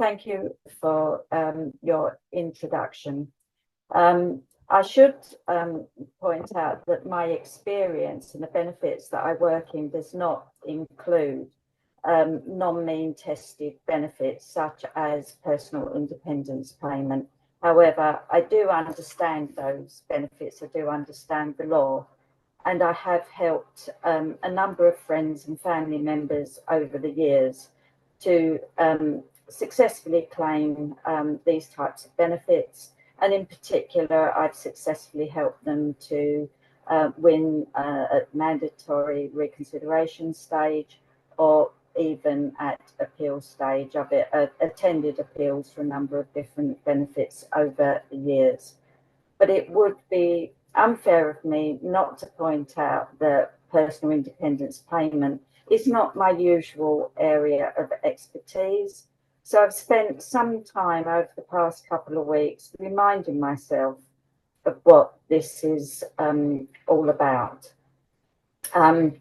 thank you for your introduction. I should point out that my experience and the benefits that I work in does not include non-mean tested benefits such as personal independence payment. However, I do understand those benefits, I do understand the law, and I have helped a number of friends and family members over the years to successfully claim these types of benefits. And in particular, I've successfully helped them to win at mandatory reconsideration stage or even at appeal stage. I've attended appeals for a number of different benefits over the years. But it would be unfair of me not to point out that personal independence payment is not my usual area of expertise. So I've spent some time over the past couple of weeks reminding myself of what this is all about. I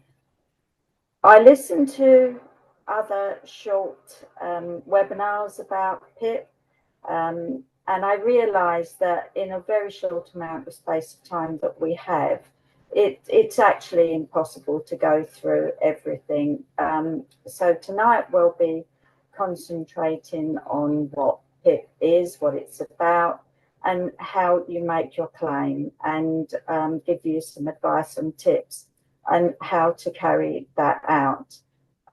listened to other short webinars about PIP, and I realised that in a very short amount of space of time that we have, it's actually impossible to go through everything. So tonight we'll be concentrating on what PIP is, what it's about, and how you make your claim, and give you some advice and tips on how to carry that out.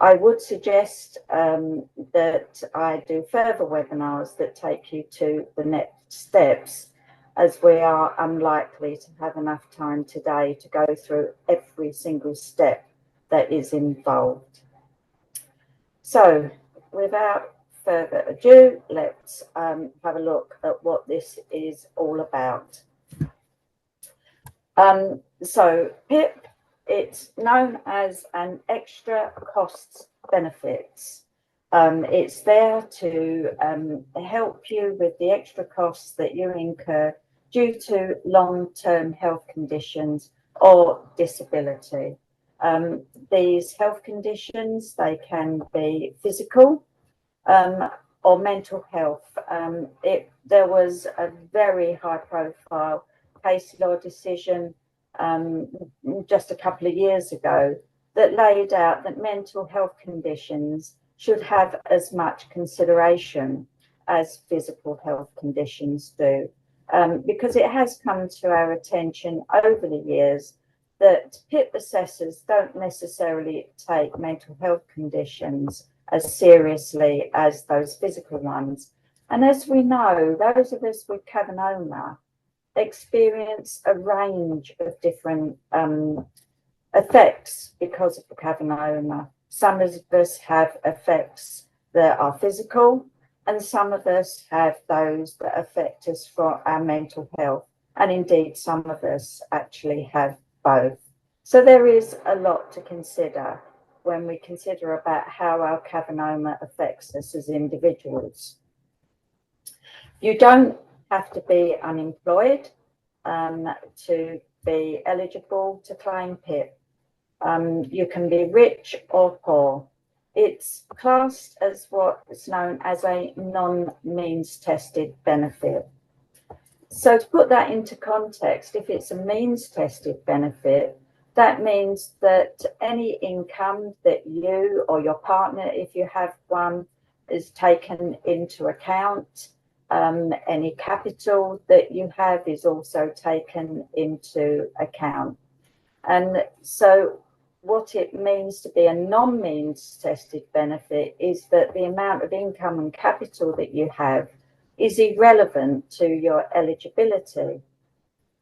I would suggest that I do further webinars that take you to the next steps, as we are unlikely to have enough time today to go through every single step that is involved. So, without further ado, let's have a look at what this is all about. So PIP, it's known as an extra costs benefits. It's there to help you with the extra costs that you incur due to long-term health conditions or disability. These health conditions, they can be physical or mental health. There was a very high-profile case law decision just a couple of years ago that laid out that mental health conditions should have as much consideration as physical health conditions do, because it has come to our attention over the years that PIP assessors don't necessarily take mental health conditions as seriously as those physical ones. And as we know, those of us with Cavernoma experience a range of different effects because of the Cavernoma. Some of us have effects that are physical, and some of us have those that affect us for our mental health. And indeed, some of us actually have both. So there is a lot to consider when we consider about how our Cavernoma affects us as individuals. You don't have to be unemployed to be eligible to claim PIP. You can be rich or poor. It's classed as what is known as a non-means tested benefit. So to put that into context, if it's a means tested benefit, that means that any income that you or your partner, if you have one, is taken into account. Any capital that you have is also taken into account. And so what it means to be a non-means tested benefit is that the amount of income and capital that you have is irrelevant to your eligibility.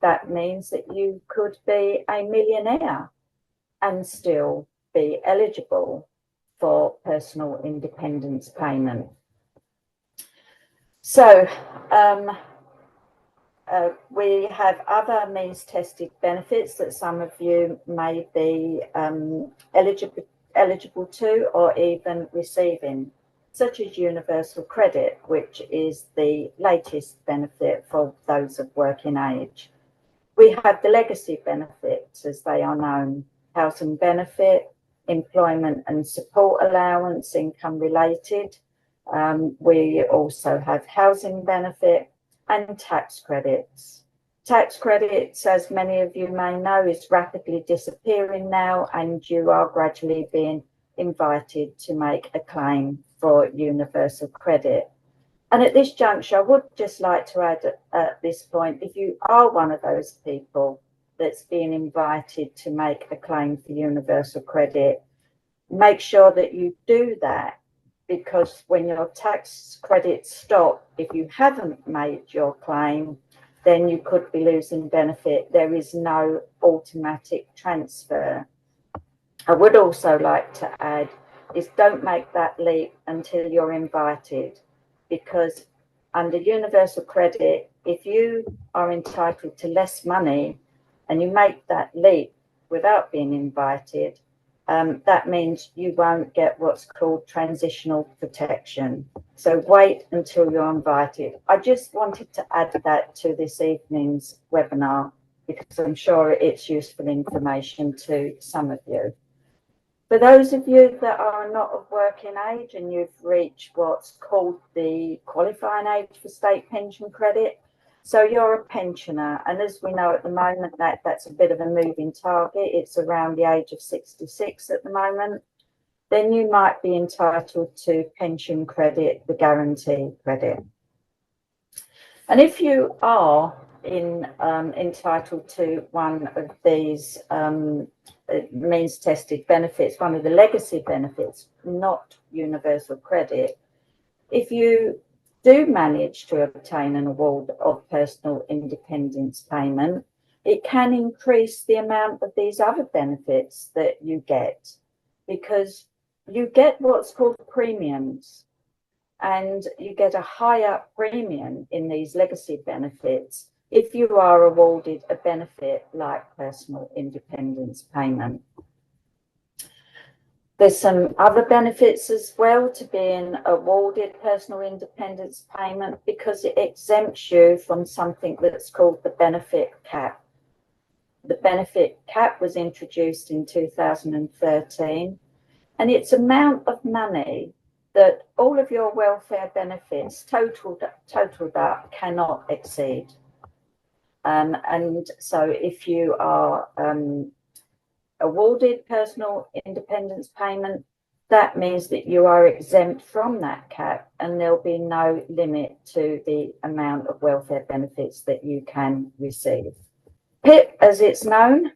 That means that you could be a millionaire and still be eligible for personal independence payment. So we have other means tested benefits that some of you may be eligible to or even receiving, such as universal credit, which is the latest benefit for those of working age. We have the legacy benefits, as they are known: housing benefit, employment and support allowance, income related, We also have housing benefit and tax credits. Tax credits, as many of you may know, is rapidly disappearing now, and you are gradually being invited to make a claim for universal credit. And at this juncture, I would just like to add at this point, if you are one of those people that's being invited to make a claim for universal credit, make sure that you do that, because when your tax credits stop, if you haven't made your claim, then you could be losing benefit. There is no automatic transfer. I would also like to add is don't make that leap until you're invited, because under universal credit, if you are entitled to less money and you make that leap without being invited, that means you won't get what's called transitional protection. So wait until you're invited. I just wanted to add that to this evening's webinar because I'm sure it's useful information to some of you. For those of you that are not of working age and you've reached what's called the qualifying age for state pension credit, so you're a pensioner, and as we know at the moment that's a bit of a moving target, it's around the age of 66 at the moment, then you might be entitled to pension credit, the guarantee credit. And if you are entitled to one of these means tested benefits, one of the legacy benefits, not universal credit, if you do manage to obtain an award of personal independence payment, it can increase the amount of these other benefits that you get, because you get what's called premiums, and you get a higher premium in these legacy benefits if you are awarded a benefit like personal independence payment. There's some other benefits as well to being awarded personal independence payment, because it exempts you from something that's called the benefit cap. The benefit cap was introduced in 2013, and it's amount of money that all of your welfare benefits totaled up cannot exceed. And so if you are awarded personal independence payment, that means that you are exempt from that cap, and there'll be no limit to the amount of welfare benefits that you can receive. PIP, as it's known,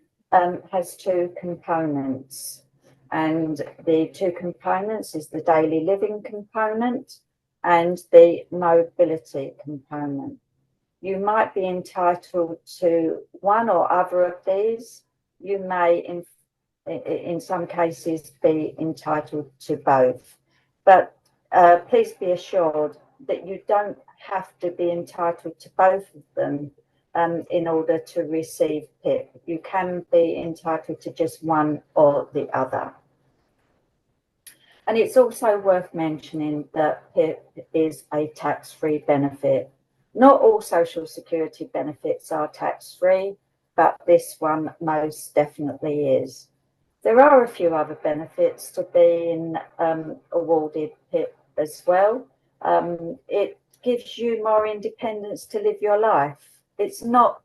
has two components, and the two components is the daily living component and the mobility component. You might be entitled to one or other of these. You may, in some cases, be entitled to both. But please be assured that you don't have to be entitled to both of them in order to receive PIP. You can be entitled to just one or the other. And it's also worth mentioning that PIP is a tax-free benefit. Not all social security benefits are tax-free, but this one most definitely is. There are a few other benefits to being awarded PIP as well. It gives you more independence to live your life. It's not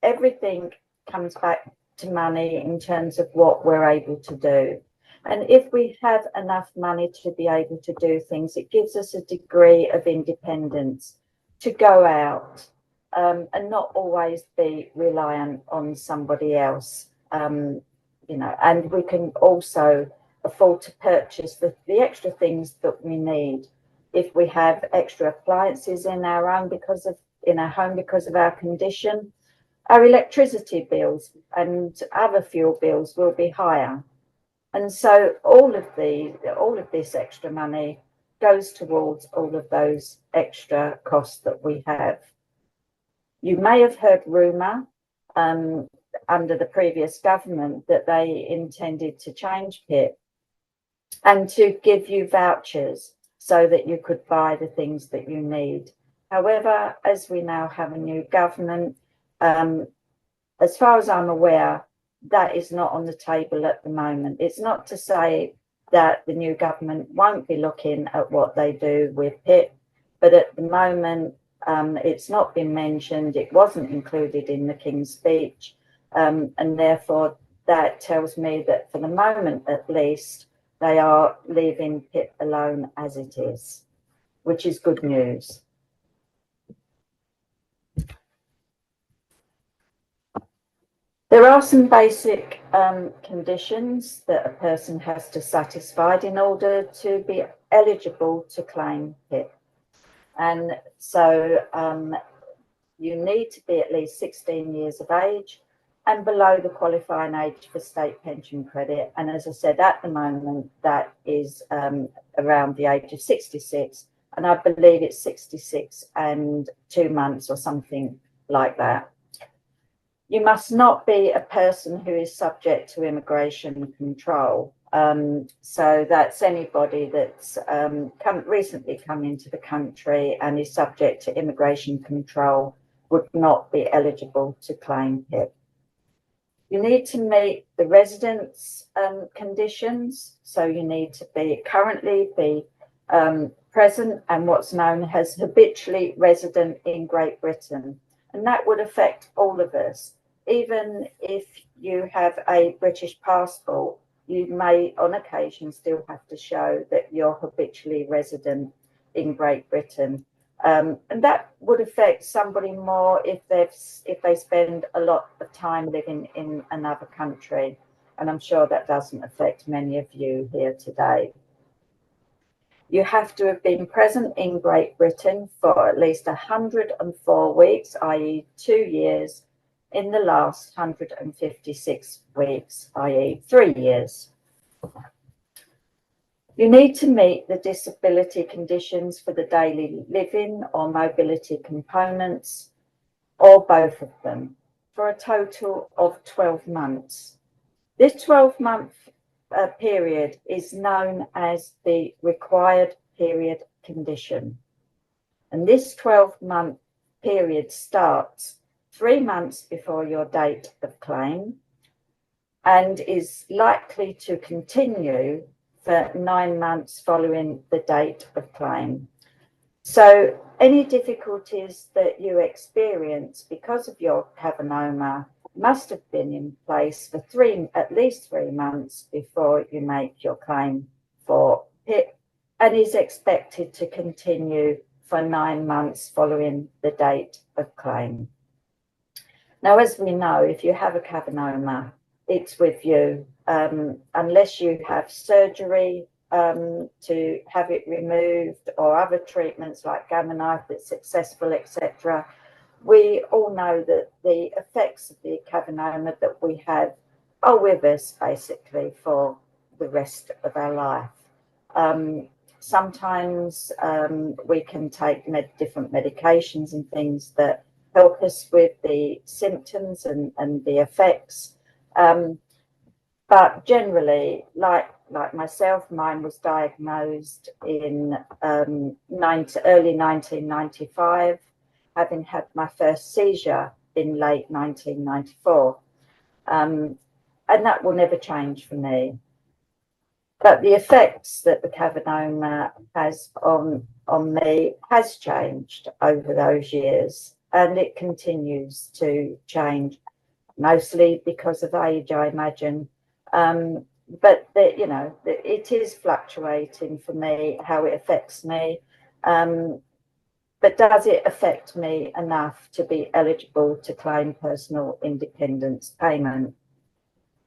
everything comes back to money in terms of what we're able to do. And if we have enough money to be able to do things, it gives us a degree of independence to go out and not always be reliant on somebody else. You know, and we can also afford to purchase the extra things that we need. If we have extra appliances in our home because of our condition, our electricity bills and other fuel bills will be higher. And so all of this extra money goes towards all of those extra costs that we have. You may have heard rumour under the previous government that they intended to change PIP and to give you vouchers so that you could buy the things that you need. However, as we now have a new government, as far as I'm aware, that is not on the table at the moment. It's not to say that the new government won't be looking at what they do with PIP, but at the moment it's not been mentioned, it wasn't included in the King's speech, and therefore that tells me that for the moment at least they are leaving PIP alone as it is, which is good news. There are some basic conditions that a person has to satisfy in order to be eligible to claim PIP. And so you need to be at least 16 years of age and below the qualifying age for state pension credit. And as I said, at the moment, that is around the age of 66. And I believe it's 66 and 2 months or something like that. You must not be a person who is subject to immigration control. So that's anybody that's recently come into the country and is subject to immigration control would not be eligible to claim PIP. You need to meet the residence conditions. So you need to currently be present and what's known as habitually resident in Great Britain. And that would affect all of us. Even if you have a British passport, you may on occasion still have to show that you're habitually resident in Great Britain. And that would affect somebody more if they spend a lot of time living in another country. And I'm sure that doesn't affect many of you here today. You have to have been present in Great Britain for at least 104 weeks, i.e. 2 years, in the last 156 weeks, i.e. 3 years. You need to meet the disability conditions for the daily living or mobility components, or both of them, for a total of 12 months. This 12-month period is known as the required period condition. And this 12-month period starts 3 months before your date of claim and is likely to continue for 9 months following the date of claim. So any difficulties that you experience because of your cavernoma must have been in place for at least 3 months before you make your claim for PIP, and is expected to continue for 9 months following the date of claim. Now, as we know, if you have a cavernoma, it's with you unless you have surgery to have it removed or other treatments like gamma knife that's successful, etc. We all know that the effects of the cavernoma that we have are with us basically for the rest of our life. Sometimes we can take different medications and things that help us with the symptoms and the effects. But generally, like myself, mine was diagnosed in early 1995, having had my first seizure in late 1994. And that will never change for me. But the effects that the cavernoma has on me has changed over those years, and it continues to change, mostly because of age, I imagine. But it is fluctuating for me, how it affects me. But does it affect me enough to be eligible to claim personal independence payment?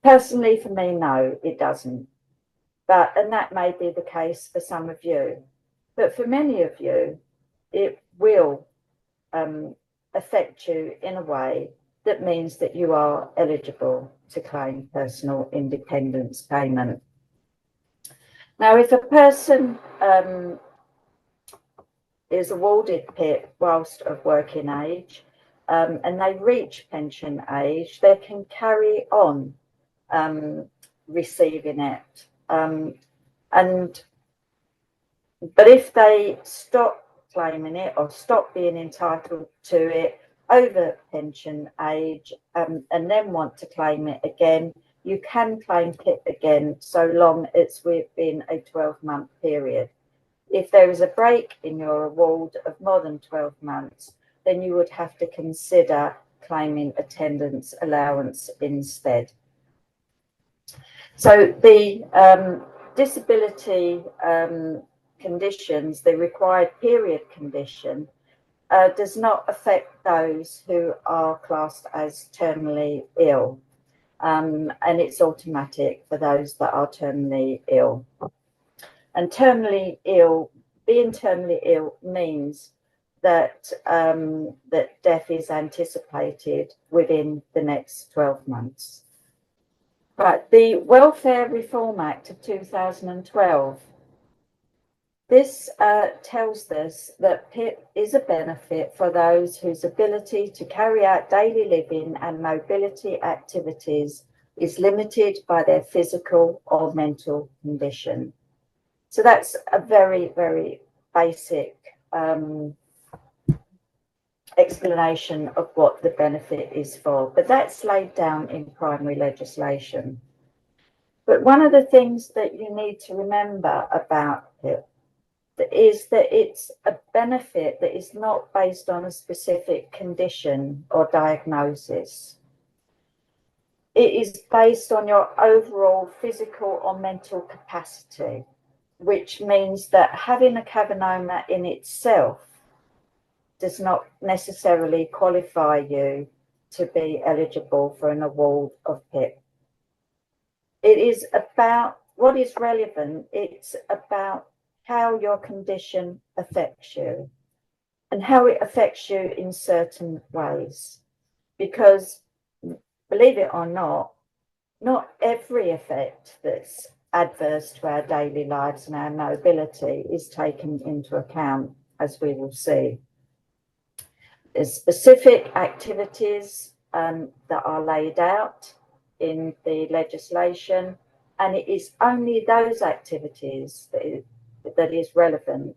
Personally, for me, no, it doesn't. And that may be the case for some of you. But for many of you, it will affect you in a way that means that you are eligible to claim personal independence payment. Now, if a person is awarded PIP whilst of working age and they reach pension age, they can carry on receiving it. But if they stop claiming it or stop being entitled to it over pension age and then want to claim it again, you can claim PIP again so long it's within a 12-month period. If there is a break in your award of more than 12 months, then you would have to consider claiming attendance allowance instead. So the disability conditions, the required period condition, does not affect those who are classed as terminally ill. And it's automatic for those that are terminally ill. And terminally ill, being terminally ill means that that death is anticipated within the next 12 months. Right, the Welfare Reform Act of 2012. This tells us that PIP is a benefit for those whose ability to carry out daily living and mobility activities is limited by their physical or mental condition. So that's a very, very basic explanation of what the benefit is for, but that's laid down in primary legislation. But one of the things that you need to remember about PIP is that it's a benefit that is not based on a specific condition or diagnosis. It is based on your overall physical or mental capacity, which means that having a cavernoma in itself does not necessarily qualify you to be eligible for an award of PIP. It is about what is relevant, it's about how your condition affects you and how it affects you in certain ways. Because, believe it or not every effect that's adverse to our daily lives and our mobility is taken into account, as we will see. There's specific activities that are laid out in the legislation, and it is only those activities that is relevant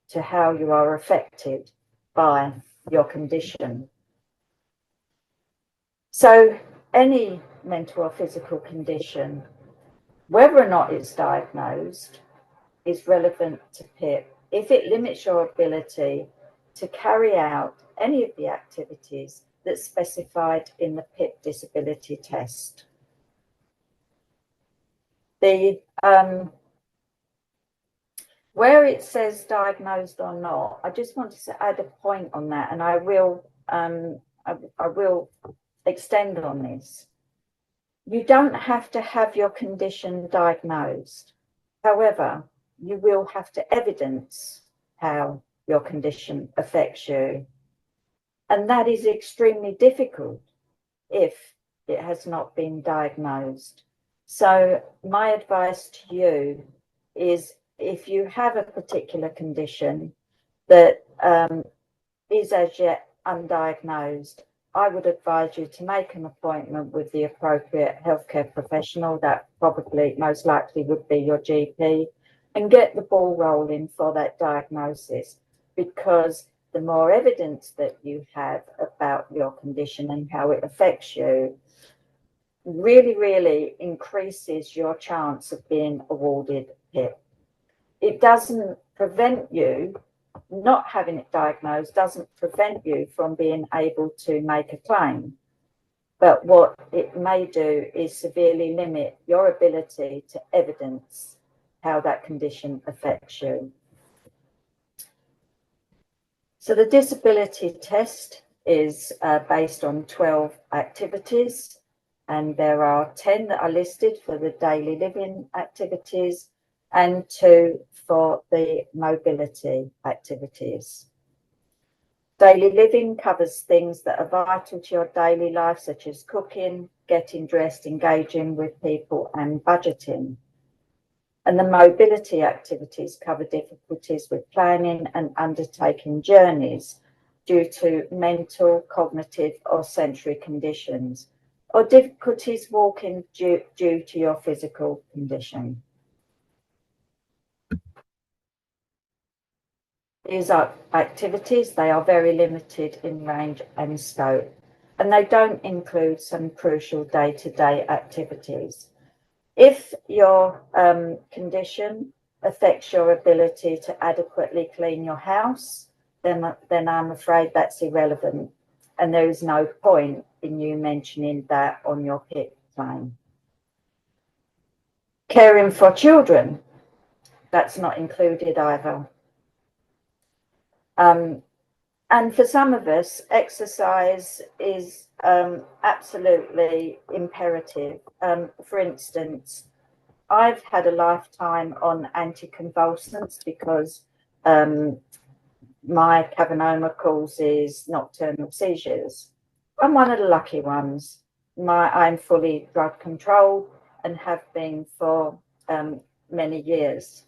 to how you are affected by your condition. So any mental or physical condition, whether or not it's diagnosed, is relevant to PIP if it limits your ability to carry out any of the activities that's specified in the PIP disability test. Where it says diagnosed or not, I just want to add a point on that, and I will extend on this. You don't have to have your condition diagnosed. However, you will have to evidence how your condition affects you. And that is extremely difficult if it has not been diagnosed. So my advice to you is, if you have a particular condition that is as yet undiagnosed, I would advise you to make an appointment with the appropriate healthcare professional. That probably most likely would be your GP, and get the ball rolling for that diagnosis, because the more evidence that you have about your condition and how it affects you really, really increases your chance of being awarded PIP. It doesn't prevent you, not having it diagnosed doesn't prevent you from being able to make a claim. But what it may do is severely limit your ability to evidence how that condition affects you. So the disability test is based on 12 activities, and there are 10 that are listed for the daily living activities and 2 for the mobility activities. Daily living covers things that are vital to your daily life, such as cooking, getting dressed, engaging with people, and budgeting. And the mobility activities cover difficulties with planning and undertaking journeys due to mental, cognitive, or sensory conditions, or difficulties walking due to your physical condition. These are activities, they are very limited in range and scope. and they don't include some crucial day-to-day activities. If your condition affects your ability to adequately clean your house, then I'm afraid that's irrelevant, and there is no point in you mentioning that on your PIP claim. Caring for children, that's not included either. And for some of us, exercise is absolutely imperative. For instance, I've had a lifetime on anticonvulsants because my Cavernoma causes nocturnal seizures. I'm one of the lucky ones. I'm fully drug controlled and have been for many years.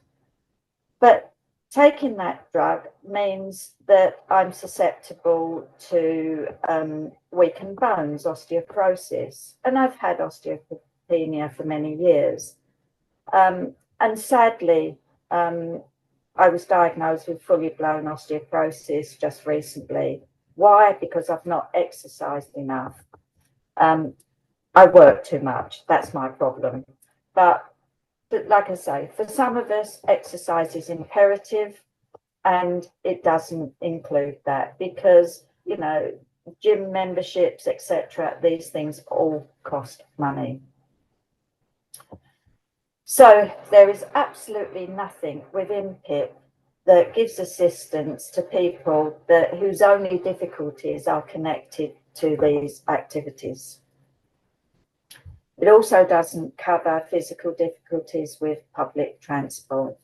But taking that drug means that I'm susceptible to weakened bones, osteoporosis, and I've had osteopenia for many years. And sadly, I was diagnosed with fully blown osteoporosis just recently. Why? Because I've not exercised enough. I work too much. That's my problem. But like I say, for some of us, exercise is imperative, and it doesn't include that because, you know, gym memberships, etc., these things all cost money. So there is absolutely nothing within PIP that gives assistance to people whose only difficulties are connected to these activities. It also doesn't cover physical difficulties with public transport.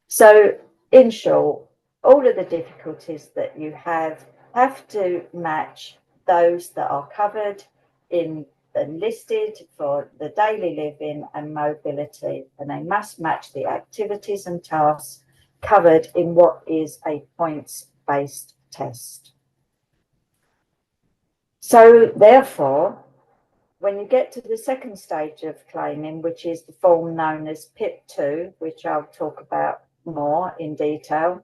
So in short, all of the difficulties that you have to match those that are covered in and listed for the daily living and mobility, and they must match the activities and tasks covered in what is a points-based test. So therefore, when you get to the second stage of claiming, which is the form known as PIP2, which I'll talk about more in detail,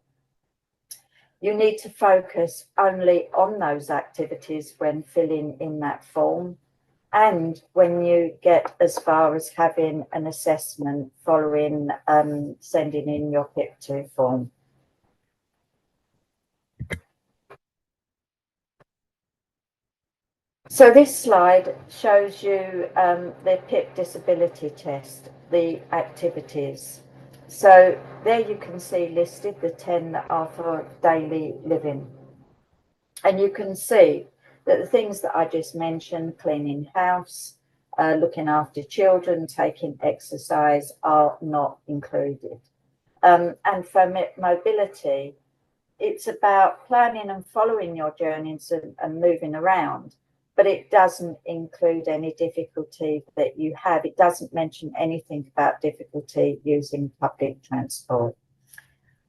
you need to focus only on those activities when filling in that form, and when you get as far as having an assessment following sending in your PIP2 form. So this slide shows you the PIP disability test, the activities. So there you can see listed the 10 that are for daily living. And you can see that the things that I just mentioned, cleaning house, looking after children, taking exercise, are not included. And for mobility, it's about planning and following your journeys and moving around, but it doesn't include any difficulty that you have. It doesn't mention anything about difficulty using public transport.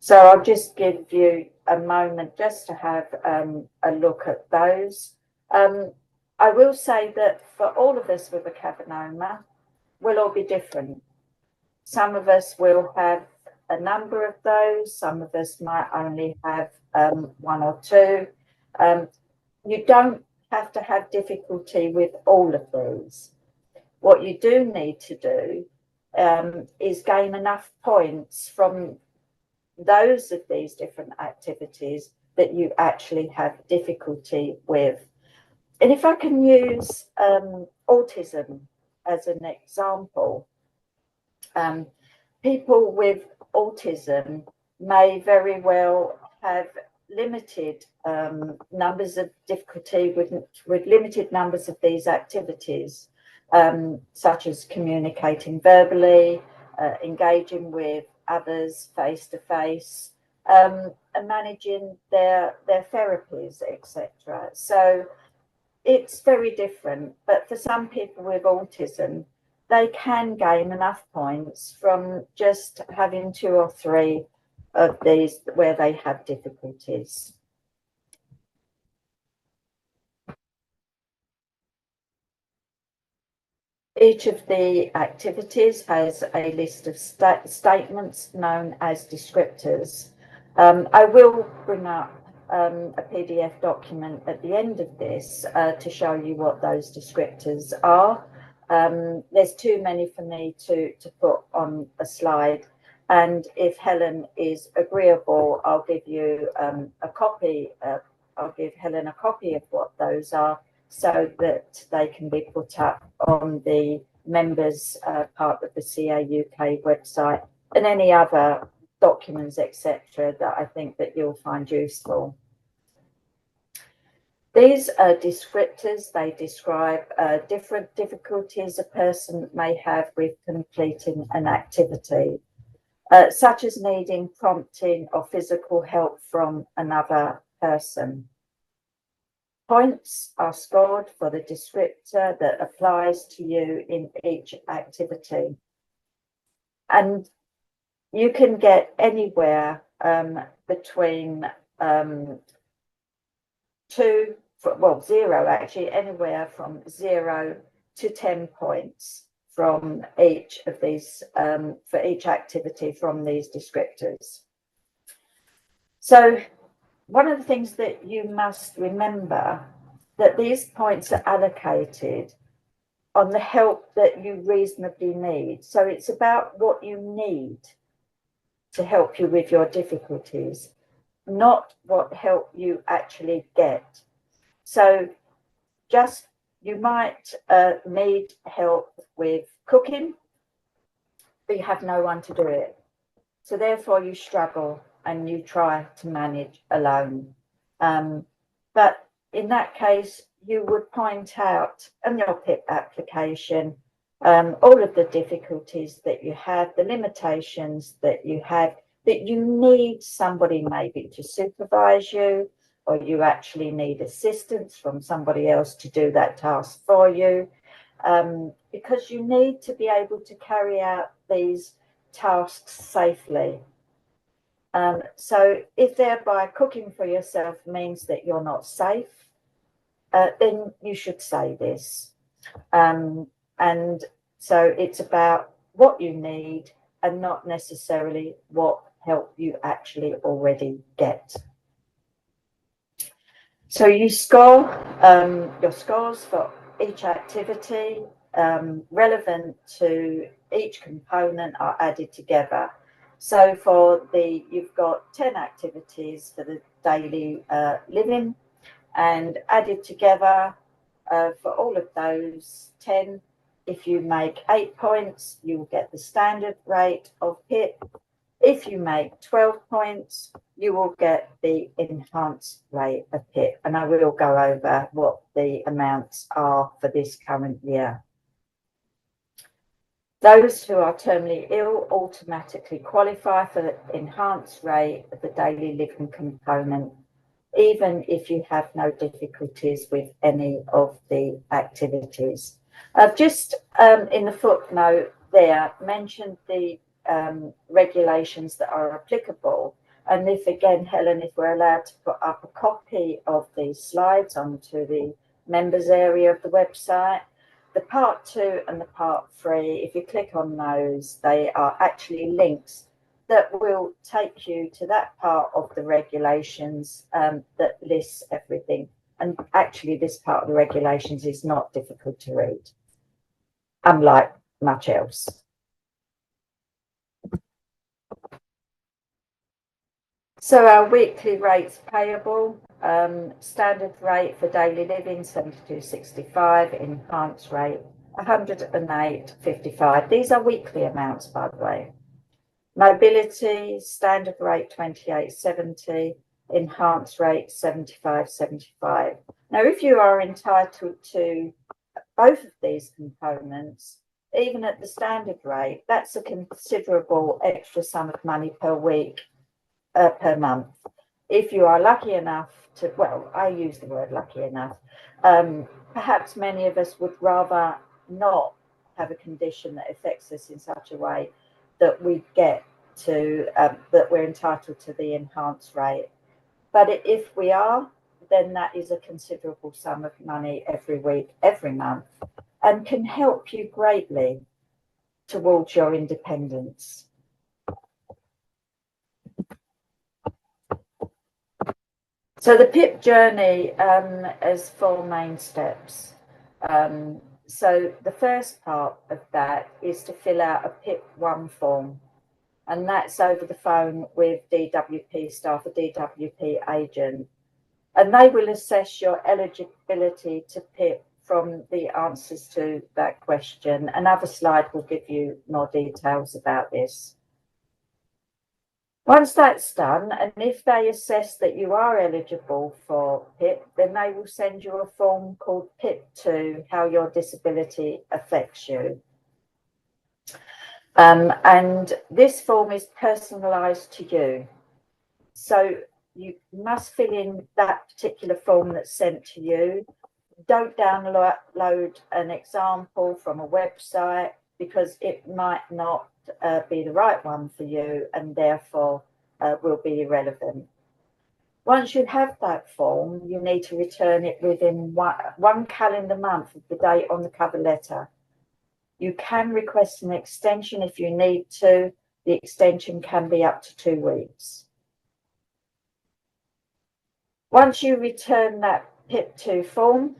So I'll just give you a moment just to have a look at those. I will say that for all of us with a Cavernoma, we'll all be different. Some of us will have a number of those. Some of us might only have one or two. You don't have to have difficulty with all of these. What you do need to do is gain enough points from those of these different activities that you actually have difficulty with. And if I can use autism as an example, people with autism may very well have limited numbers of difficulty with limited numbers of these activities, such as communicating verbally, engaging with others face to face, and managing their therapies, etc. So it's very different, but for some people with autism, they can gain enough points from just having 2 or 3 of these where they have difficulties. Each of the activities has a list of statements known as descriptors. I will bring up a PDF document at the end of this to show you what those descriptors are. There's too many for me to put on a slide. And if Helen is agreeable, I'll give you a copy. I'll give Helen a copy of what those are so that they can be put up on the members part of the CA UK website and any other documents, etc., that I think that you'll find useful. These are descriptors. They describe different difficulties a person may have with completing an activity, such as needing prompting or physical help from another person. Points are scored for the descriptor that applies to you in each activity. And you can get anywhere between zero actually, anywhere from 0 to 10 points from each of these, for each activity from these descriptors. So one of the things that you must remember, that these points are allocated on the help that you reasonably need. So it's about what you need to help you with your difficulties, not what help you actually get. So just, you might need help with cooking, but you have no one to do it. So therefore you struggle and you try to manage alone. But in that case, you would point out in your PIP application all of the difficulties that you have, the limitations that you have, that you need somebody maybe to supervise you, or you actually need assistance from somebody else to do that task for you, because you need to be able to carry out these tasks safely. So if thereby cooking for yourself means that you're not safe, then you should say this. And so it's about what you need and not necessarily what help you actually already get. So you score, your scores for each activity relevant to each component are added together. So for you've got 10 activities for the daily living, and added together for all of those 10, if you make 8 points, you will get the standard rate of PIP. If you make 12 points, you will get the enhanced rate of PIP. And I will go over what the amounts are for this current year. Those who are terminally ill automatically qualify for the enhanced rate of the daily living component, even if you have no difficulties with any of the activities. I've just in the footnote there mentioned the regulations that are applicable. And if again, Helen, if we're allowed to put up a copy of these slides onto the members area of the website, the part 2 and the part 3, if you click on those, they are actually links that will take you to that part of the regulations that lists everything. And actually this part of the regulations is not difficult to read, unlike much else. So our weekly rates payable, standard rate for daily living 72.65, enhanced rate 108.55. These are weekly amounts, by the way. Mobility, standard rate 28.70, enhanced rate 75.75. Now, if you are entitled to both of these components, even at the standard rate, that's a considerable extra sum of money per week, per month. If you are lucky enough to, well, I use the word lucky enough, perhaps many of us would rather not have a condition that affects us in such a way that we get to, that we're entitled to the enhanced rate. But if we are, then that is a considerable sum of money every week, every month, and can help you greatly towards your independence. So the PIP journey has 4 main steps. So the first part of that is to fill out a PIP-1 form, and that's over the phone with DWP staff, a DWP agent, and they will assess your eligibility to PIP from the answers to that question. Another slide will give you more details about this. Once that's done, and if they assess that you are eligible for PIP, then they will send you a form called PIP2, how your disability affects you. And this form is personalised to you. So you must fill in that particular form that's sent to you. Don't download an example from a website, because it might not be the right one for you, and therefore will be irrelevant. Once you have that form, you need to return it within one calendar month of the date on the cover letter. You can request an extension if you need to. The extension can be up to 2 weeks. Once you return that PIP2 form,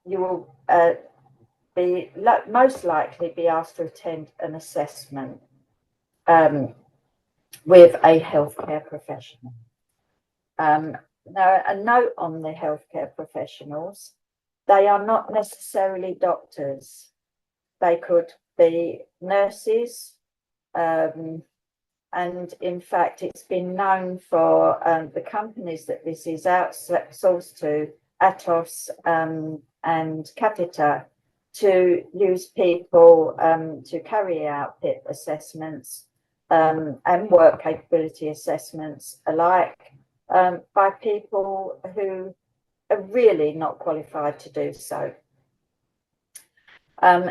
you will be most likely be asked to attend an assessment with a healthcare professional. Now, a note on the healthcare professionals: they are not necessarily doctors. They could be nurses, and in fact, it's been known for the companies that this is outsourced to, Atos and Capita, to use people to carry out PIP assessments and work capability assessments alike by people who are really not qualified to do so.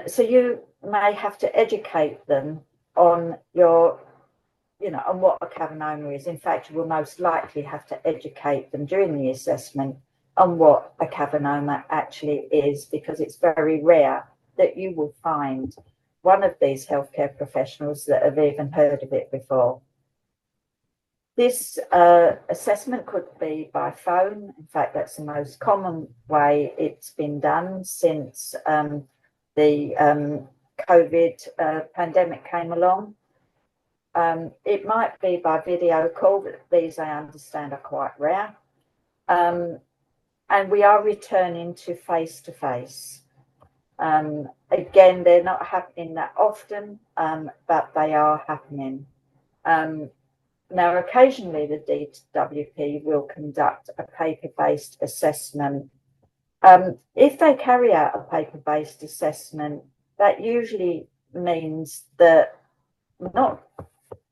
So you may have to educate them on on what a cavernoma is. In fact, you will most likely have to educate them during the assessment on what a cavernoma actually is, because it's very rare that you will find one of these healthcare professionals that have even heard of it before. This assessment could be by phone. In fact, that's the most common way it's been done since the COVID pandemic came along. It might be by video call, but these, I understand, are quite rare. And we are returning to face-to-face. Again, they're not happening that often, but they are happening. Now, occasionally the DWP will conduct a paper-based assessment. If they carry out a paper-based assessment, that usually means that, not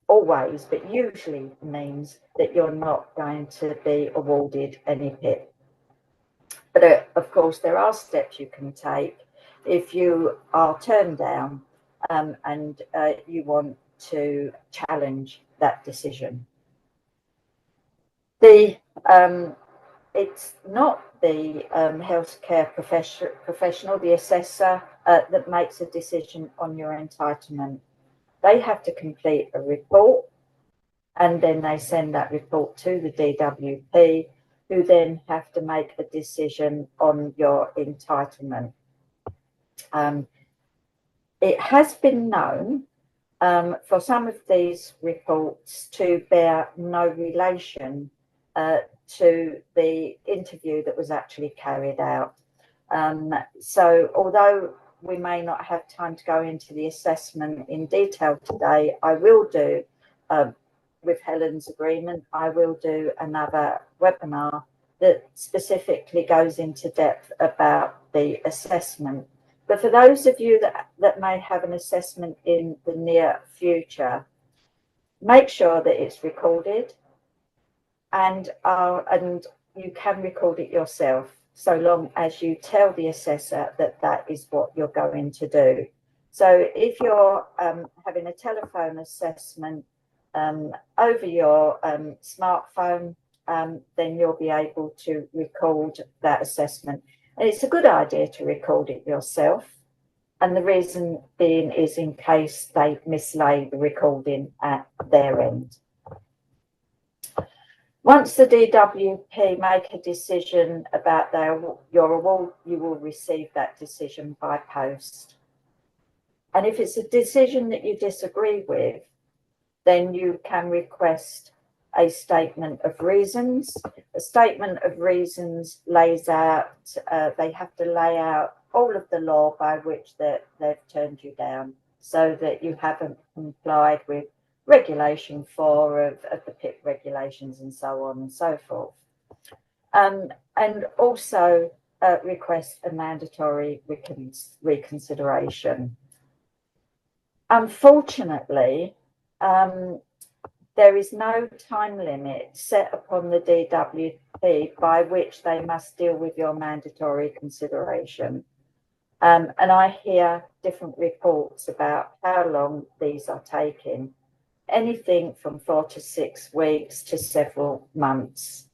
always, but usually means that you're not going to be awarded any PIP. But of course, there are steps you can take if you are turned down and you want to challenge that decision. It's not the healthcare professional, the assessor, that makes a decision on your entitlement. They have to complete a report, and then they send that report to the DWP, who then have to make a decision on your entitlement. It has been known for some of these reports to bear no relation to the interview that was actually carried out. So although we may not have time to go into the assessment in detail today, I will do, with Helen's agreement, I will do another webinar that specifically goes into depth about the assessment. But for those of you that may have an assessment in the near future, make sure that it's recorded, and you can record it yourself, so long as you tell the assessor that that is what you're going to do. So if you're having a telephone assessment over your smartphone, then you'll be able to record that assessment. And it's a good idea to record it yourself. And the reason being is in case they mislay the recording at their end. Once the DWP make a decision about your award, you will receive that decision by post. And if it's a decision that you disagree with, then you can request a statement of reasons. A statement of reasons lays out, they have to lay out all of the law by which they've turned you down, so that you haven't complied with Regulation 4 of the PIP regulations and so on and so forth. And also request a mandatory reconsideration. Unfortunately, there is no time limit set upon the DWP by which they must deal with your mandatory consideration. And I hear different reports about how long these are taking, anything from 4 to 6 weeks to several months.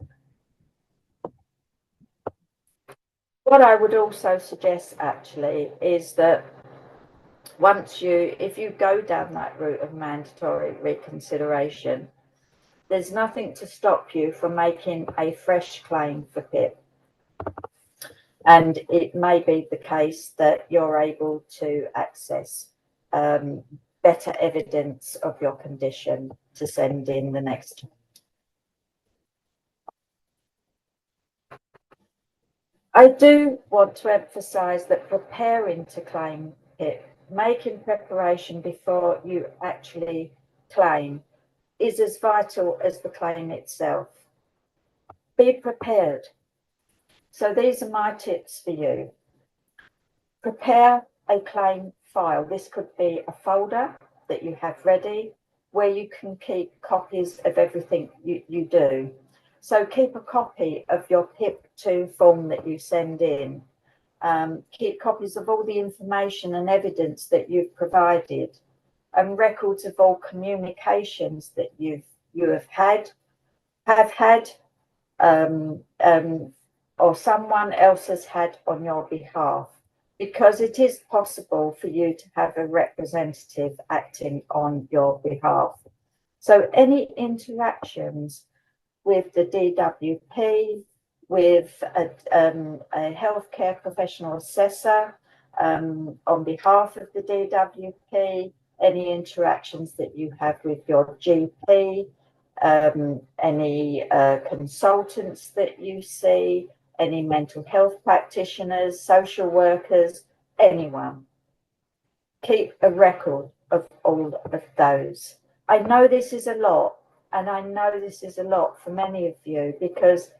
What I would also suggest actually is that if you go down that route of mandatory reconsideration, there's nothing to stop you from making a fresh claim for PIP. And it may be the case that you're able to access better evidence of your condition to send in the next time. I do want to emphasise that preparing to claim PIP, making preparation before you actually claim, is as vital as the claim itself. Be prepared. So these are my tips for you. Prepare a claim file. This could be a folder that you have ready where you can keep copies of everything you do. So keep a copy of your PIP2 form that you send in. Keep copies of all the information and evidence that you've provided, and records of all communications that you have had, or someone else has had on your behalf, because it is possible for you to have a representative acting on your behalf. So any interactions with the DWP, with a healthcare professional assessor on behalf of the DWP, any interactions that you have with your GP, any consultants that you see, any mental health practitioners, social workers, anyone. Keep a record of all of those. I know this is a lot, and I know this is a lot for many of you because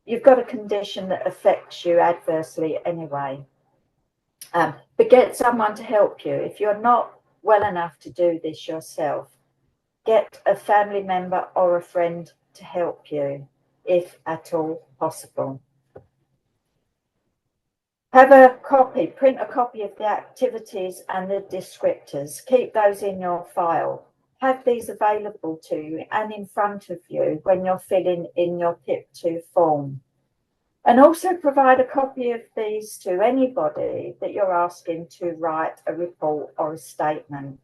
you've got a condition that affects you adversely anyway. But get someone to help you. If you're not well enough to do this yourself, get a family member or a friend to help you, if at all possible. Have a copy, print a copy of the activities and the descriptors. Keep those in your file. Have these available to you and in front of you when you're filling in your PIP2 form. And also provide a copy of these to anybody that you're asking to write a report or a statement.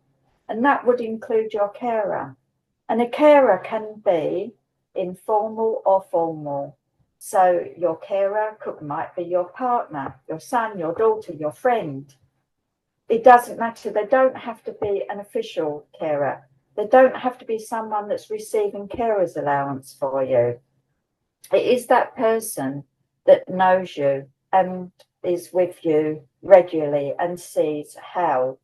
And that would include your carer. And a carer can be informal or formal. So your carer might be your partner, your son, your daughter, your friend. It doesn't matter. They don't have to be an official carer. They don't have to be someone that's receiving carer's allowance for you. It is that person that knows you and is with you regularly and sees how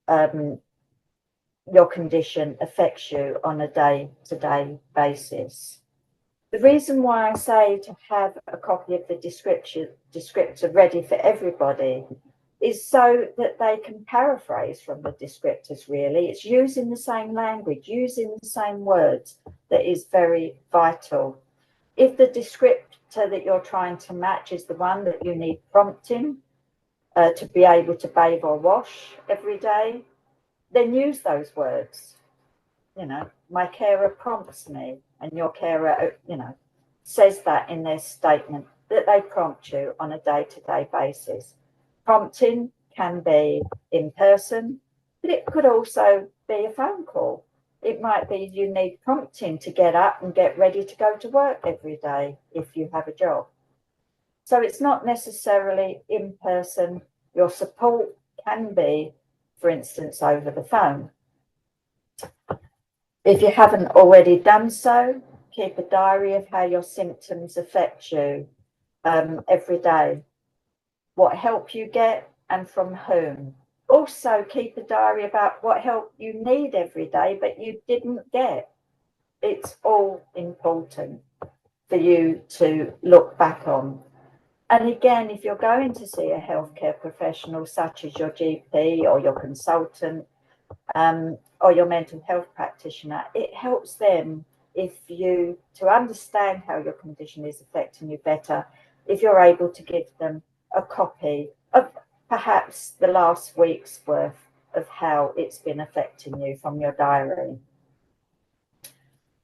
your condition affects you on a day-to-day basis. The reason why I say to have a copy of the descriptor ready for everybody is so that they can paraphrase from the descriptors, really. It's using the same language, using the same words that is very vital. If the descriptor that you're trying to match is the one that you need prompting to be able to bathe or wash every day, then use those words. You know, my carer prompts me, and your carer, says that in their statement, that they prompt you on a day-to-day basis. Prompting can be in person, but it could also be a phone call. It might be you need prompting to get up and get ready to go to work every day if you have a job. So it's not necessarily in person. Your support can be, for instance, over the phone. If you haven't already done so, keep a diary of how your symptoms affect you every day, what help you get and from whom. Also, keep a diary about what help you need every day but you didn't get. It's all important for you to look back on. And again, if you're going to see a healthcare professional such as your GP or your consultant or your mental health practitioner, it helps them to understand how your condition is affecting you better, if you're able to give them a copy of perhaps the last week's worth of how it's been affecting you from your diary.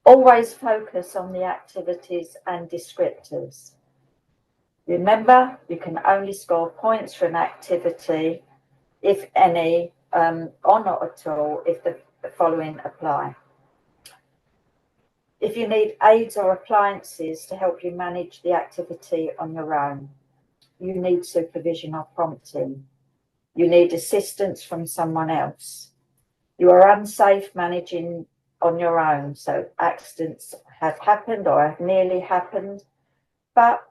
Always focus on the activities and descriptors. Remember, you can only score points for an activity, if any, or not at all, if the following apply. If you need aids or appliances to help you manage the activity on your own, you need supervision or prompting. You need assistance from someone else. You are unsafe managing on your own, so accidents have happened or have nearly happened, but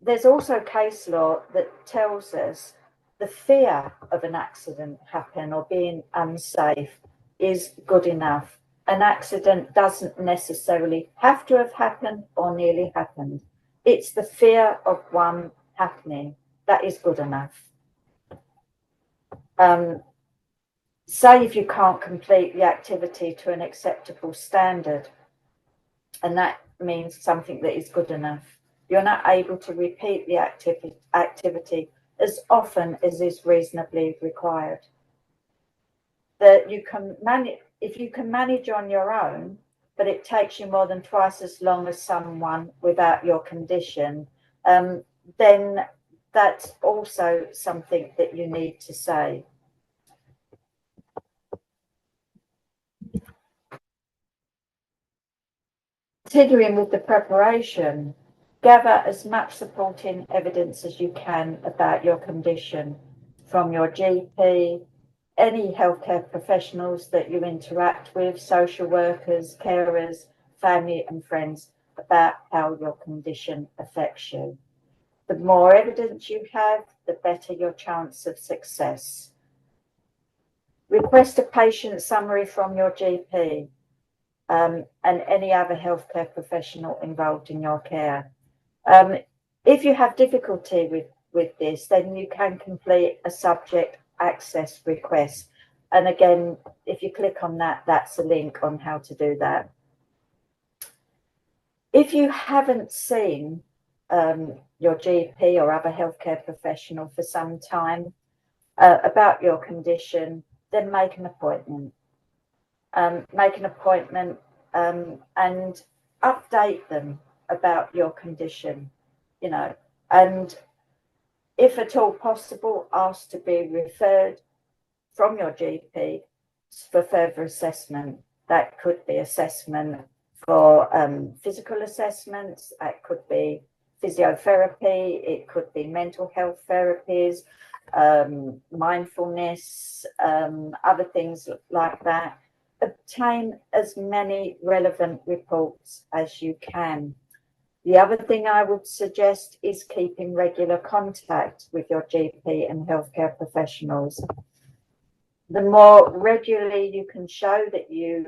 there's also case law that tells us the fear of an accident happening or being unsafe is good enough. An accident doesn't necessarily have to have happened or nearly happened. It's the fear of one happening that is good enough. Say if you can't complete the activity to an acceptable standard, and that means something that is good enough. You're not able to repeat the activity as often as is reasonably required. That you can manage, if you can manage on your own, but it takes you more than twice as long as someone without your condition, then that's also something that you need to say. Continuing with the preparation, gather as much supporting evidence as you can about your condition from your GP, any healthcare professionals that you interact with, social workers, carers, family and friends, about how your condition affects you. The more evidence you have, the better your chance of success. Request a patient summary from your GP. And any other healthcare professional involved in your care. If you have difficulty with this, then you can complete a subject access request. And again, if you click on that, that's a link on how to do that. If you haven't seen your GP or other healthcare professional for some time about your condition, then make an appointment. Make an appointment and update them about your condition, and if at all possible, ask to be referred from your GP for further assessment. That could be assessment for physical assessments, that could be physiotherapy, it could be mental health therapies, mindfulness, other things like that. Obtain as many relevant reports as you can. The other thing I would suggest is keeping regular contact with your GP and healthcare professionals. The more regularly you can show that you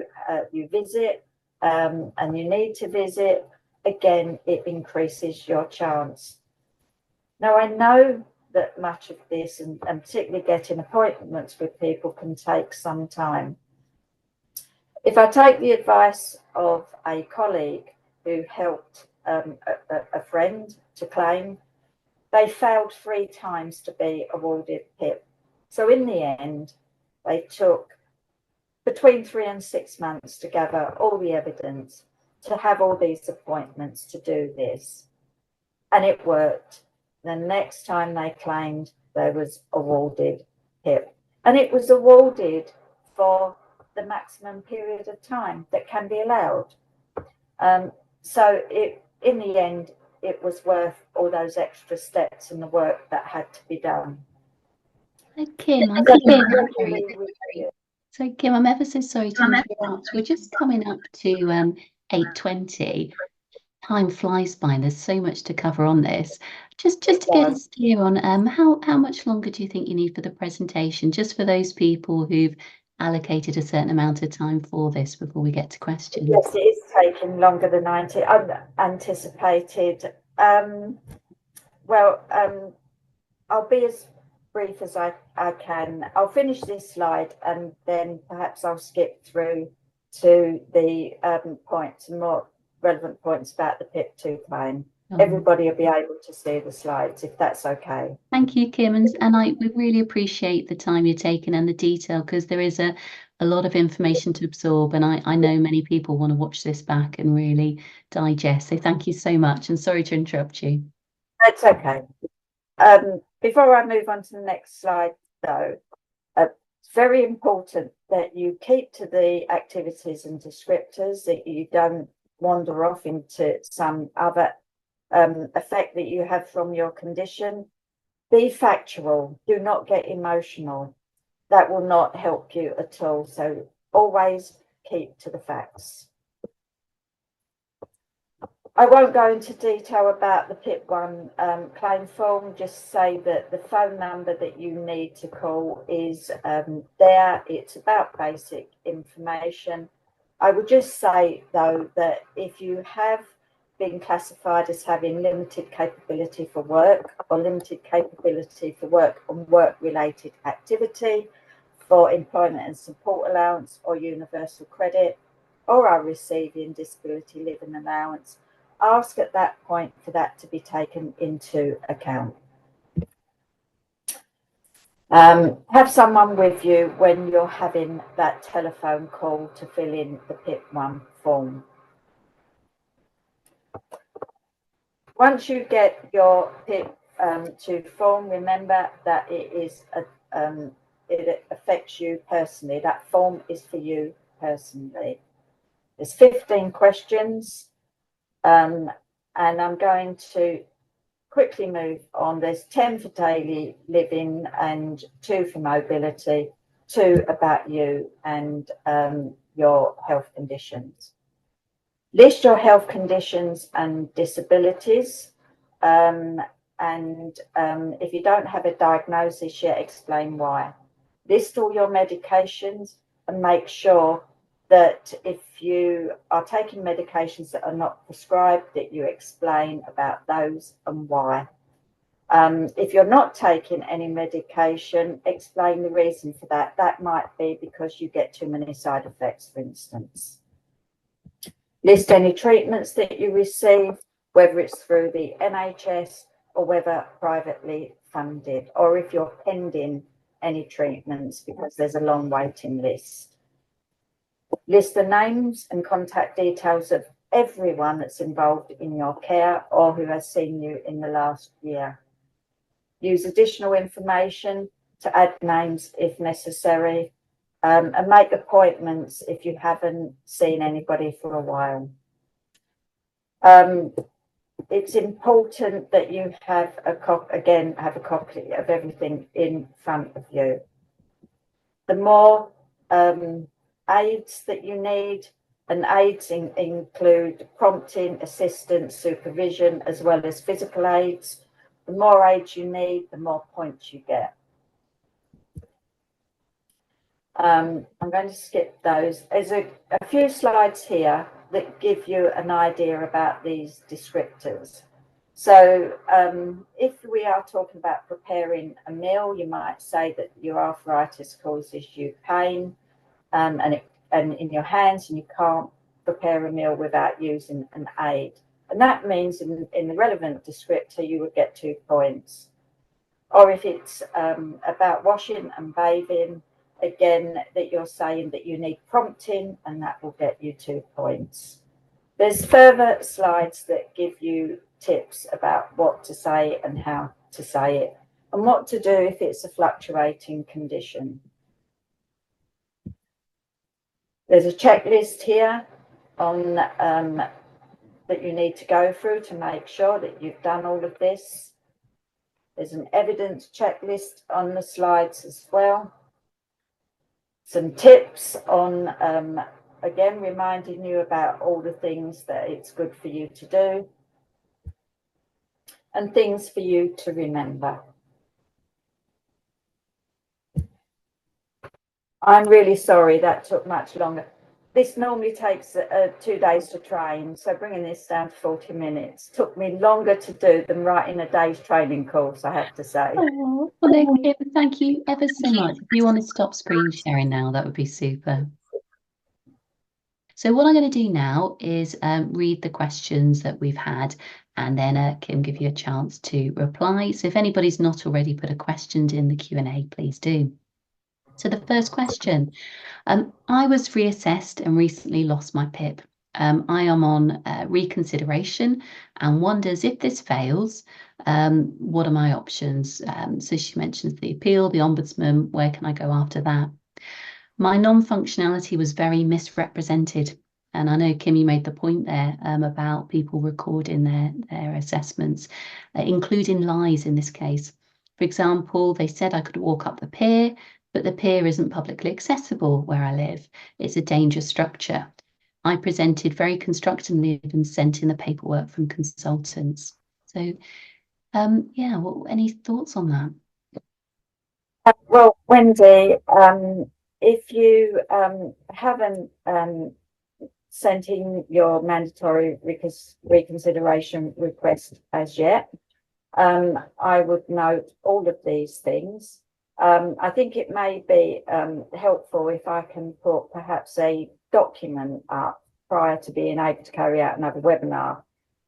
visit and you need to visit, again, it increases your chance. Now, I know that much of this, and particularly getting appointments with people, can take some time. If I take the advice of a colleague who helped a friend to claim, they failed 3 times to be awarded PIP. So in the end, they took between 3 and 6 months to gather all the evidence, to have all these appointments to do this. And it worked. The next time they claimed, they was awarded PIP. And it was awarded for the maximum period of time that can be allowed. So in the end, it was worth all those extra steps and the work that had to be done. So Kim, I'm ever so sorry to interrupt. We're just coming up to 8:20. Time flies by, and there's so much to cover on this. Just to get us clear on how much longer do you think you need for the presentation, just for those people who've allocated a certain amount of time for this before we get to questions? Yes, it is taking longer than I anticipated. I'll be as brief as I can. I'll finish this slide and then perhaps I'll skip through to the points, more relevant points about the PIP2 claim. Everybody will be able to see the slides if that's okay. Thank you, Kim, and we really appreciate the time you're taking and the detail, because there is a lot of information to absorb, and I know many people want to watch this back and really digest. So thank you so much, and sorry to interrupt you. That's okay. Before I move on to the next slide, though, it's very important that you keep to the activities and descriptors, that you don't wander off into some other effect that you have from your condition. Be factual. Do not get emotional. That will not help you at all. So always keep to the facts. I won't go into detail about the PIP1 claim form, just say that the phone number that you need to call is there. It's about basic information. I would just say, though, that if you have been classified as having limited capability for work or limited capability for work on work-related activity, for employment and support allowance or universal credit, or are receiving disability living allowance, ask at that point for that to be taken into account. Have someone with you when you're having that telephone call to fill in the PIP1 form. Once you get your PIP2 form, remember that it affects you personally. That form is for you personally. There's 15 questions. And I'm going to quickly move on. There's 10 for daily living and 2 for mobility, 2 about you and your health conditions. List your health conditions and disabilities. If you don't have a diagnosis yet, explain why. List all your medications and make sure that if you are taking medications that are not prescribed, that you explain about those and why. If you're not taking any medication, explain the reason for that. That might be because you get too many side effects, for instance. List any treatments that you receive, whether it's through the NHS or whether privately funded, or if you're pending any treatments, because there's a long waiting list. List the names and contact details of everyone that's involved in your care or who has seen you in the last year. Use additional information to add names if necessary, and make appointments if you haven't seen anybody for a while. It's important that you have a copy of everything in front of you. The more aids that you need, and aids include prompting, assistance, supervision, as well as physical aids. The more aids you need, the more points you get. I'm going to skip those. There's a few slides here that give you an idea about these descriptors. So if we are talking about preparing a meal, you might say that your arthritis causes you pain and in your hands, and you can't prepare a meal without using an aid. And that means in the relevant descriptor, you would get 2 points. Or if it's about washing and bathing, again, that you're saying that you need prompting, and that will get you 2 points. There's further slides that give you tips about what to say and how to say it, and what to do if it's a fluctuating condition. There's a checklist here on that you need to go through to make sure that you've done all of this. There's an evidence checklist on the slides as well. Some tips on, again, reminding you about all the things that it's good for you to do and things for you to remember. I'm really sorry that took much longer. This normally takes 2 days to train, so bringing this down to 40 minutes took me longer to do than writing a day's training course, I have to say. Oh, well, Kim, thank you ever so much. If you want to stop screen sharing now, that would be super. So what I'm going to do now is read the questions that we've had, and then Kim give you a chance to reply. So if anybody's not already put a question in the Q&A, please do. So the first question, I was reassessed and recently lost my PIP. I am on reconsideration and wonders if this fails, what are my options? So she mentions the appeal, the ombudsman, where can I go after that? My non-functionality was very misrepresented. And I know, Kim, you made the point there about people recording their assessments, including lies in this case. For example, they said I could walk up the pier, but the pier isn't publicly accessible where I live. It's a dangerous structure. I presented very constructively and sent in the paperwork from consultants. So, yeah, any thoughts on that? Well, Wendy, if you haven't sent in your mandatory reconsideration request as yet, I would note all of these things. I think it may be helpful if I can put perhaps a document up prior to being able to carry out another webinar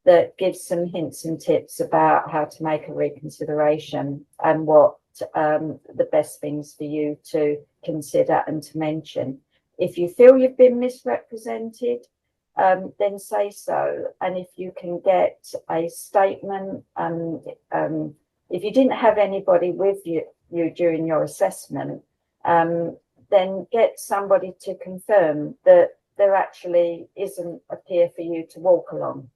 that gives some hints and tips about how to make a reconsideration and what the best things for you to consider and to mention. If you feel you've been misrepresented, then say so. And if you can get a statement, if you didn't have anybody with you during your assessment, then get somebody to confirm that there actually isn't a pier for you to walk along,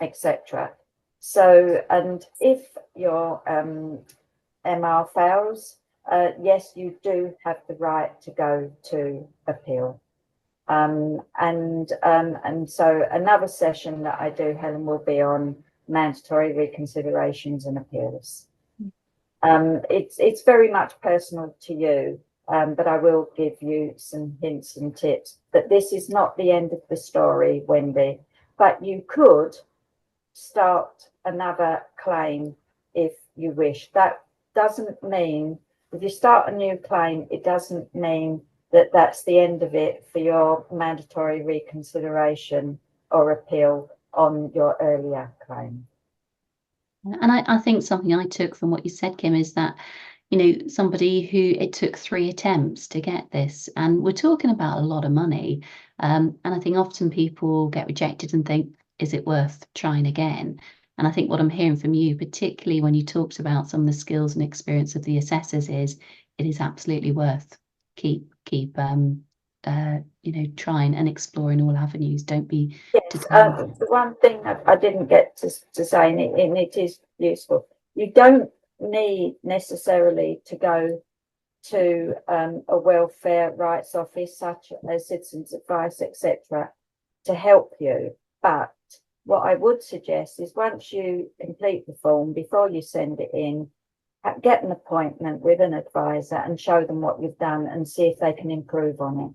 etc. So, and if your MR fails, yes, you do have the right to go to appeal. And so another session that I do, Helen, will be on mandatory reconsiderations and appeals. It's very much personal to you, but I will give you some hints and tips that this is not the end of the story, Wendy, but you could start another claim if you wish. That doesn't mean, if you start a new claim, it doesn't mean that that's the end of it for your mandatory reconsideration or appeal on your earlier claim. And I think something I took from what you said, Kim, is that, you know, somebody who it took 3 attempts to get this, and we're talking about a lot of money. And I think often people get rejected and think, is it worth trying again? And I think what I'm hearing from you, particularly when you talked about some of the skills and experience of the assessors, is it is absolutely worth keep you know, trying and exploring all avenues. Don't be determined. The one thing that I didn't get to say, and it is useful, you don't need necessarily to go to a welfare rights office such as Citizens Advice, etc., to help you. But what I would suggest is once you complete the form, before you send it in, get an appointment with an advisor and show them what you've done and see if they can improve on it.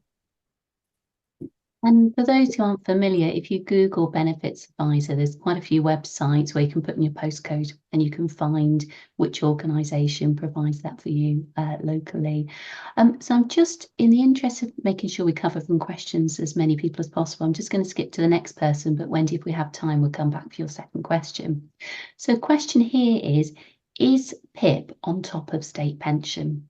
And for those who aren't familiar, if you Google Benefits Advisor, there's quite a few websites where you can put in your postcode and you can find which organisation provides that for you locally. So I'm just, in the interest of making sure we cover from questions as many people as possible, I'm just going to skip to the next person, but Wendy, if we have time, we'll come back for your second question. So question here is PIP on top of state pension?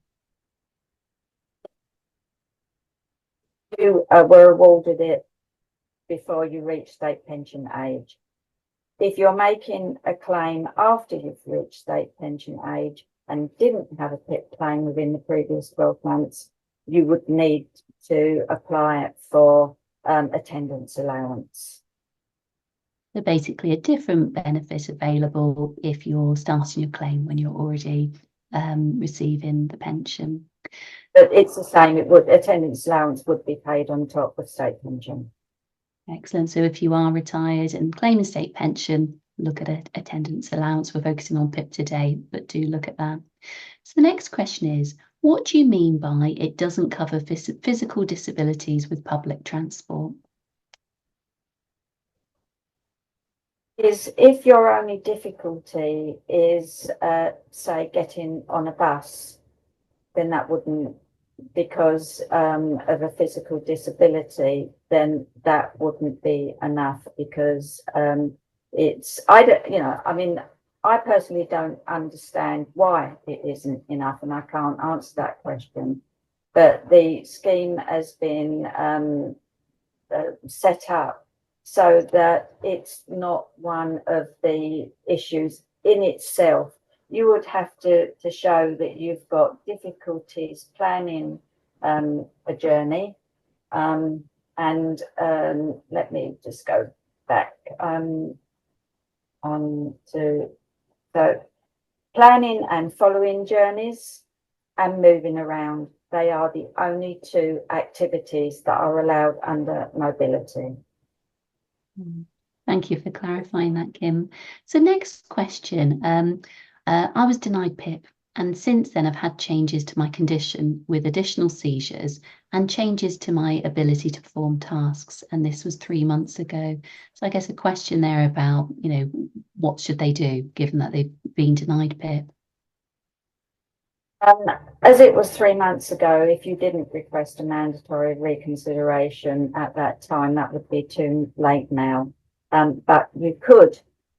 You were awarded it before you reach state pension age. If you're making a claim after you've reached state pension age and didn't have a PIP claim within the previous 12 months, you would need to apply for attendance allowance. So basically a different benefit available if you're starting your claim when you're already receiving the pension. But it's the same, attendance allowance would be paid on top of state pension. Excellent. So if you are retired and claiming state pension, look at attendance allowance. We're focusing on PIP today, but do look at that. So the next question is, what do you mean by it doesn't cover physical disabilities with public transport? Is if your only difficulty is, say, getting on a bus, then that wouldn't, because of a physical disability, then that wouldn't be enough, because I personally don't understand why it isn't enough, and I can't answer that question. But the scheme has been set up so that it's not one of the issues in itself. You would have to show that you've got difficulties planning a journey. Let me just go back on to so planning and following journeys and moving around. They are the only two activities that are allowed under mobility. Thank you for clarifying that, Kim. So next question. I was denied PIP, and since then I've had changes to my condition with additional seizures and changes to my ability to perform tasks. And this was 3 months ago. So I guess a question there about, what should they do given that they've been denied PIP? As it was 3 months ago, if you didn't request a mandatory reconsideration at that time, that would be too late now. But you could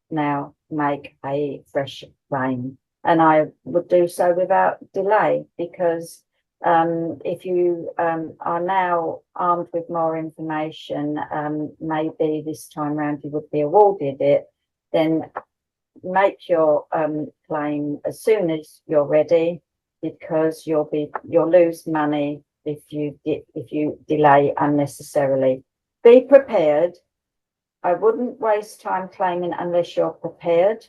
now make a fresh claim, and I would do so without delay, because if you are now armed with more information, maybe this time round you would be awarded it, then make your claim as soon as you're ready, because you'll lose money if you delay unnecessarily. Be prepared. I wouldn't waste time claiming unless you're prepared,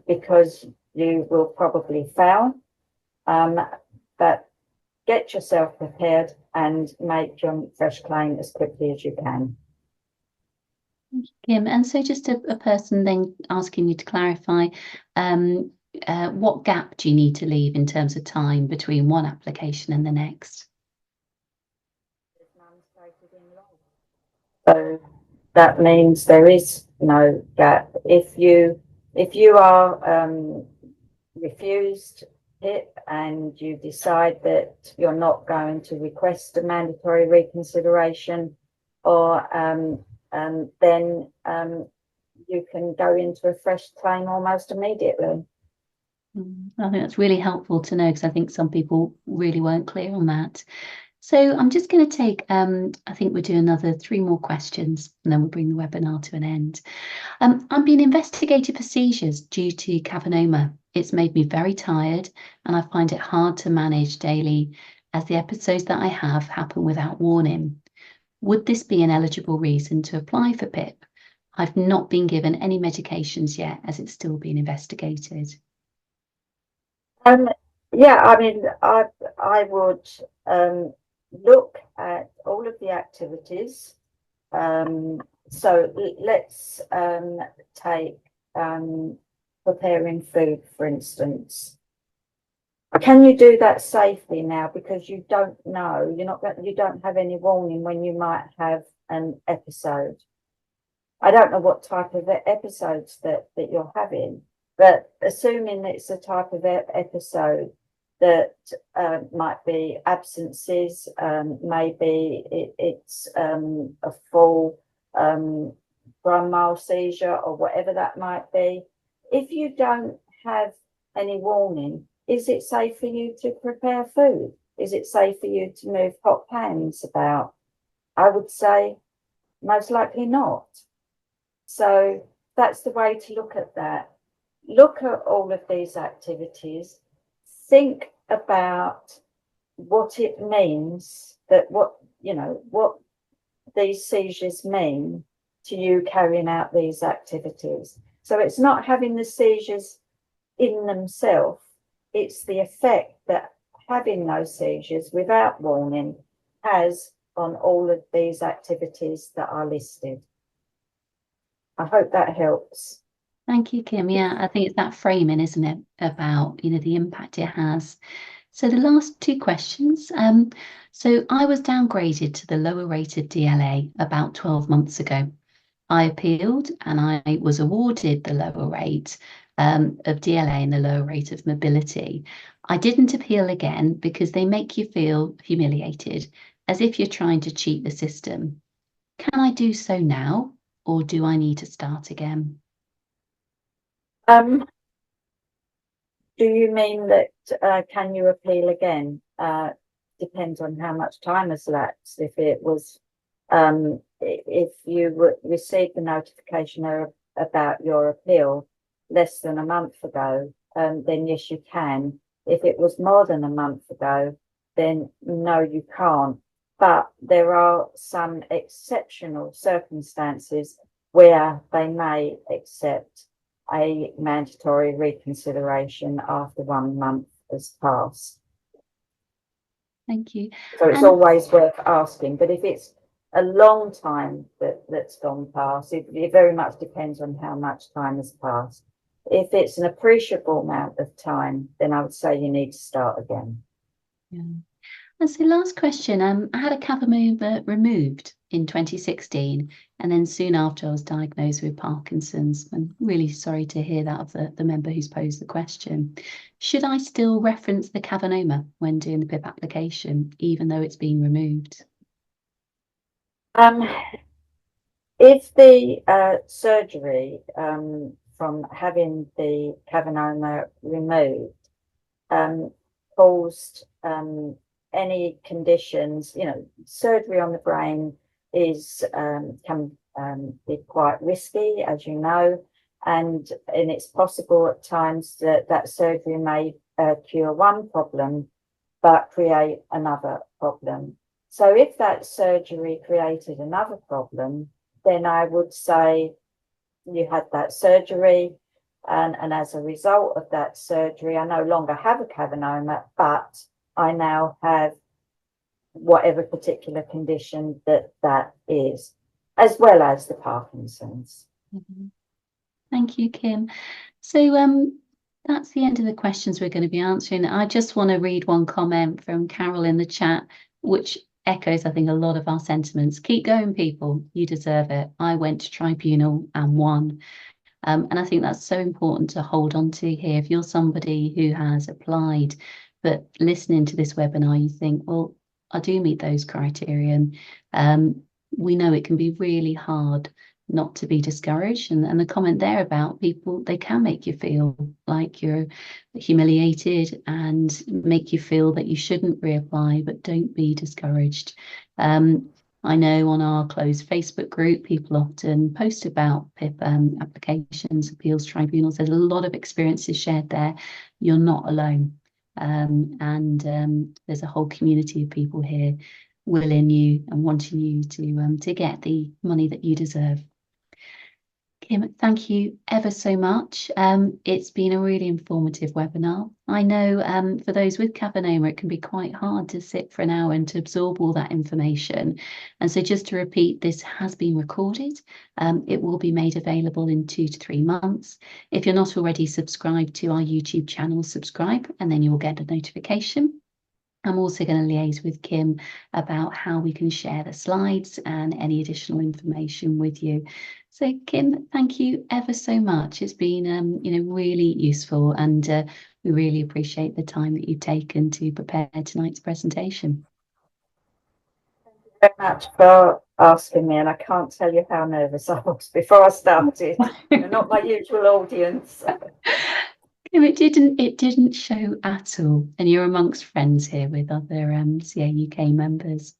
because you will probably fail. But get yourself prepared and make your fresh claim as quickly as you can. Kim, and so just a person then asking you to clarify, what gap do you need to leave in terms of time between one application and the next? So that means there is no gap. If you are refused PIP and you decide that you're not going to request a mandatory reconsideration, or then you can go into a fresh claim almost immediately. I think that's really helpful to know, because I think some people really weren't clear on that. So I'm just going to take, I think we'll do another 3 more questions and then we'll bring the webinar to an end. I'm being investigated for seizures due to Cavernoma. It's made me very tired and I find it hard to manage daily, as the episodes that I have happen without warning. Would this be an eligible reason to apply for PIP? I've not been given any medications yet, as it's still being investigated. Yeah, I mean, I would look at all of the activities. So let's take preparing food, for instance. Can you do that safely now? Because you don't know, you don't have any warning when you might have an episode. I don't know what type of episodes that you're having, but assuming it's a type of episode that might be absences, maybe it's a full grand mal seizure or whatever that might be. If you don't have any warning, is it safe for you to prepare food? Is it safe for you to move hot pans about? I would say most likely not. So that's the way to look at that. Look at all of these activities. Think about what it means, that what these seizures mean to you carrying out these activities. So it's not having the seizures in themselves, it's the effect that having those seizures without warning has on all of these activities that are listed. I hope that helps. Thank you, Kim. Yeah, I think it's that framing, isn't it, about, the impact it has. So the last two questions. So I was downgraded to the lower rated DLA about 12 months ago. I appealed and I was awarded the lower rate of DLA and the lower rate of mobility. I didn't appeal again because they make you feel humiliated, as if you're trying to cheat the system. Can I do so now, or do I need to start again? Do you mean that can you appeal again? Depends on how much time has lapsed. If it was, if you received the notification about your appeal less than a month ago, then yes, you can. If it was more than a month ago, then no, you can't. But there are some exceptional circumstances where they may accept a mandatory reconsideration after 1 month has passed. Thank you. So it's always worth asking. But if it's a long time that's gone past, it very much depends on how much time has passed. If it's an appreciable amount of time, then I would say you need to start again. Yeah. And so last question, I had a Cavernoma removed in 2016, and then soon after I was diagnosed with Parkinson's. I'm really sorry to hear that of the member who's posed the question. Should I still reference the Cavernoma when doing the PIP application, even though it's been removed? If the surgery from having the Cavernoma removed caused any conditions, surgery on the brain can be quite risky, as you know, and it's possible at times that surgery may cure one problem but create another problem. So if that surgery created another problem, then I would say you had that surgery, and as a result of that surgery, I no longer have a Cavernoma, but I now have whatever particular condition that is, as well as the Parkinson's. Mm-hmm. Thank you, Kim. So that's the end of the questions we're going to be answering. I just want to read one comment from Carol in the chat, which echoes, I think, a lot of our sentiments. Keep going, people. You deserve it. I went to tribunal and won. And I think that's so important to hold on to here. If you're somebody who has applied, but listening to this webinar, you think, well, I do meet those criteria. We know it can be really hard not to be discouraged. And the comment there about people, they can make you feel like you're humiliated and make you feel that you shouldn't reapply, but don't be discouraged. I know on our closed Facebook group, people often post about PIP applications, appeals tribunals. There's a lot of experiences shared there. You're not alone. There's a whole community of people here willing you and wanting you to get the money that you deserve. Kim, thank you ever so much. It's been a really informative webinar. I know for those with Cavernoma, it can be quite hard to sit for an hour and to absorb all that information. And so just to repeat, this has been recorded. It will be made available in 2 to 3 months. If you're not already subscribed to our YouTube channel, subscribe, and then you will get a notification. I'm also going to liaise with Kim about how we can share the slides and any additional information with you. So Kim, thank you ever so much. It's been really useful, and we really appreciate the time that you've taken to prepare tonight's presentation. Thank you very much for asking me, and I can't tell you how nervous I was before I started. You're not my usual audience. It didn't show at all, and you're amongst friends here with other CA UK members.